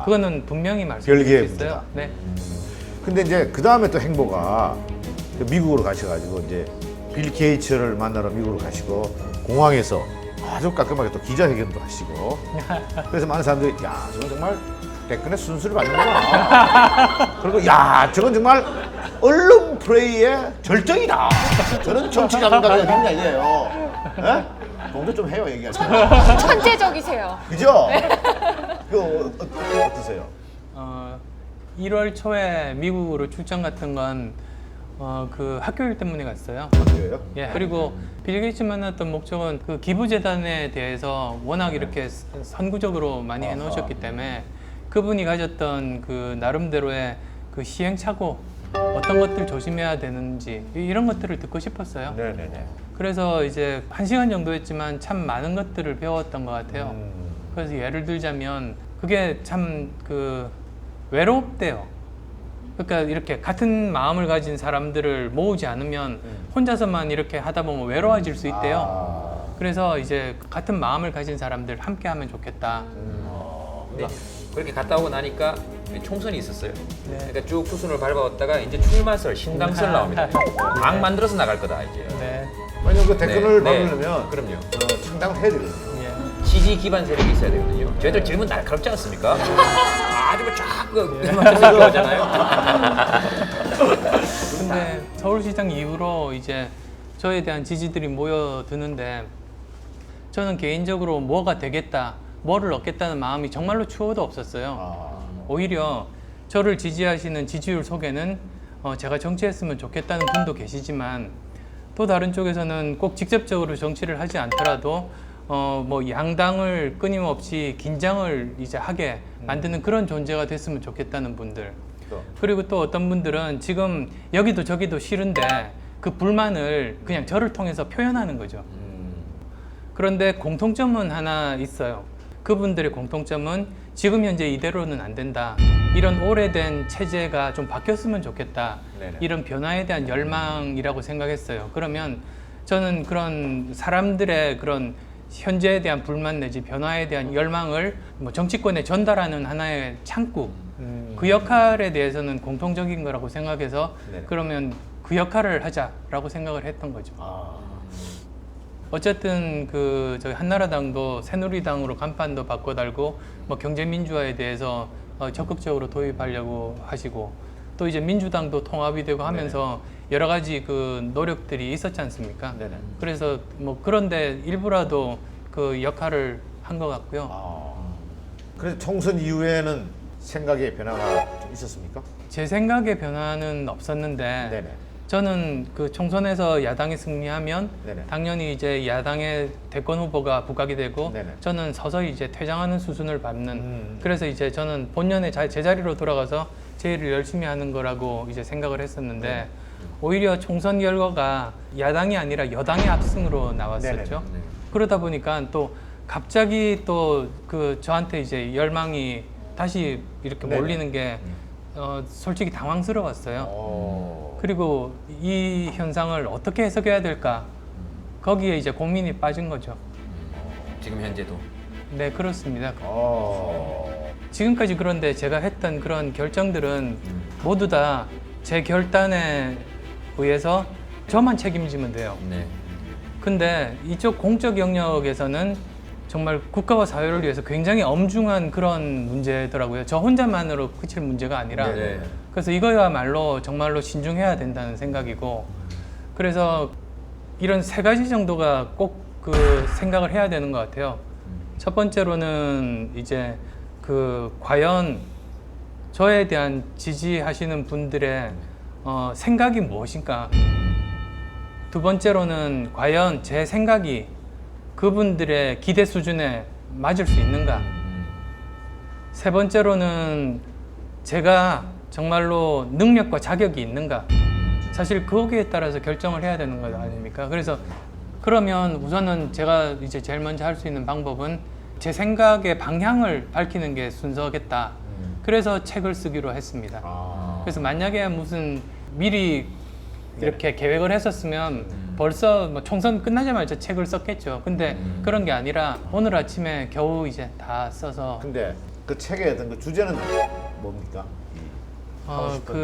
그거는 분명히 말씀드릴 수 별개의 있어요. 문제다. 네. 근데 이제 그 다음에 또 행보가 미국으로 가셔가지고 이제 빌 게이츠를 만나러 미국으로 가시고 공항에서 아주 깔끔하게 또 기자회견도 하시고 그래서 많은 사람들이 야 저건 정말 대권의 순수를 받는구나. 그리고 야 저건 정말 언론 플레이의 절정이다. 저런 정치 감각이 어딨냐 이거예요. 예? 공도 좀 해요 얘기할 때. 천재적이세요. 그죠? 그거 어떠세요? 1월 초에 미국으로 출장 같은 건 그 학교 일 때문에 갔어요. 학교예요? 예, 그리고 빌 게이츠 만났던 목적은 그 기부재단에 대해서 워낙 이렇게 선구적으로 많이 해놓으셨기 때문에 그분이 가졌던 그 나름대로의 그 시행착오 어떤 것들 조심해야 되는지 이런 것들을 듣고 싶었어요. 네네네. 그래서 이제 1시간 정도 했지만 참 많은 것들을 배웠던 것 같아요. 그래서 예를 들자면 그게 참 그 외롭대요. 그러니까 이렇게 같은 마음을 가진 사람들을 모으지 않으면 혼자서만 이렇게 하다 보면 외로워질 수 있대요. 그래서 이제 같은 마음을 가진 사람들 함께 하면 좋겠다. 네. 그렇게 갔다 오고 나니까 총선이 있었어요. 네. 그러니까 쭉 투순을 밟아왔다가 이제 출마설, 신당설 나옵니다. 당 만들어서 나갈 거다 이제. 네. 왜냐면 그 대권을 네, 받으려면 그럼요. 창당을 해야 되거든요. 예. 지지 기반 세력이 있어야 되거든요. 저희들 질문 날카롭지 않습니까? 아주 쫙그 들어가잖아요. 근데 서울시장 이후로 이제 저에 대한 지지들이 모여드는데 저는 개인적으로 뭐가 되겠다, 뭐를 얻겠다는 마음이 정말로 추호도 없었어요. 오히려 저를 지지하시는 지지율 속에는 제가 정치했으면 좋겠다는 분도 계시지만 또 다른 쪽에서는 꼭 직접적으로 정치를 하지 않더라도 뭐 양당을 끊임없이 긴장을 이제 하게 만드는 그런 존재가 됐으면 좋겠다는 분들. 그리고 또 어떤 분들은 지금 여기도 저기도 싫은데 그 불만을 그냥 저를 통해서 표현하는 거죠. 그런데 공통점은 하나 있어요. 그분들의 공통점은 지금 현재 이대로는 안 된다. 이런 오래된 체제가 좀 바뀌었으면 좋겠다. 네네. 이런 변화에 대한 열망이라고 생각했어요. 그러면 저는 그런 사람들의 그런 현재에 대한 불만 내지 변화에 대한 열망을 뭐 정치권에 전달하는 하나의 창구, 그 역할에 대해서는 공통적인 거라고 생각해서 네네. 그러면 그 역할을 하자라고 생각을 했던 거죠. 어쨌든 그 저희 한나라당도 새누리당으로 간판도 바꿔달고 뭐 경제민주화에 대해서 적극적으로 도입하려고 하시고 또 이제 민주당도 통합이 되고 하면서 여러 가지 그 노력들이 있었지 않습니까? 네네. 그래서 뭐 그런데 일부라도 그 역할을 한 것 같고요. 그래서 총선 이후에는 생각의 변화가 좀 있었습니까? 제 생각의 변화는 없었는데 네네. 저는 그 총선에서 야당이 승리하면 네네. 당연히 이제 야당의 대권 후보가 부각이 되고 네네. 저는 서서히 이제 퇴장하는 수순을 밟는 그래서 이제 저는 본연의 제자리로 돌아가서 제 일을 열심히 하는 거라고 이제 생각을 했었는데 오히려 총선 결과가 야당이 아니라 여당의 압승으로 나왔었죠. 네네. 그러다 보니까 또 갑자기 또 그 저한테 이제 열망이 다시 이렇게 네네. 몰리는 게 솔직히 당황스러웠어요. 오. 그리고 이 현상을 어떻게 해석해야 될까? 거기에 이제 고민이 빠진 거죠. 지금 현재도. 네, 그렇습니다. 어. 지금까지 그런데 제가 했던 그런 결정들은 모두 다 제 결단에 의해서 저만 책임지면 돼요. 네. 근데 이쪽 공적 영역에서는 정말 국가와 사회를 위해서 굉장히 엄중한 그런 문제더라고요. 저 혼자만으로 그칠 문제가 아니라. 네. 그래서 이거야말로 정말로 신중해야 된다는 생각이고 그래서 이런 세 가지 정도가 꼭 그 생각을 해야 되는 것 같아요. 첫 번째로는 이제 그 과연 저에 대한 지지하시는 분들의 생각이 무엇인가. 두 번째로는 과연 제 생각이 그분들의 기대 수준에 맞을 수 있는가. 세 번째로는 제가 정말로 능력과 자격이 있는가. 사실 거기에 따라서 결정을 해야 되는 거 아닙니까? 그래서 그러면 우선은 제가 이제 제일 먼저 할 수 있는 방법은 제 생각의 방향을 밝히는 게 순서겠다. 그래서 책을 쓰기로 했습니다. 그래서 만약에 무슨 미리 이렇게 계획을 했었으면 벌써 뭐 총선 끝나자마자 책을 썼겠죠. 근데 그런 게 아니라 오늘 아침에 겨우 이제 다 써서 근데 그 책의 어떤 그 주제는 뭡니까? 하고 싶은 그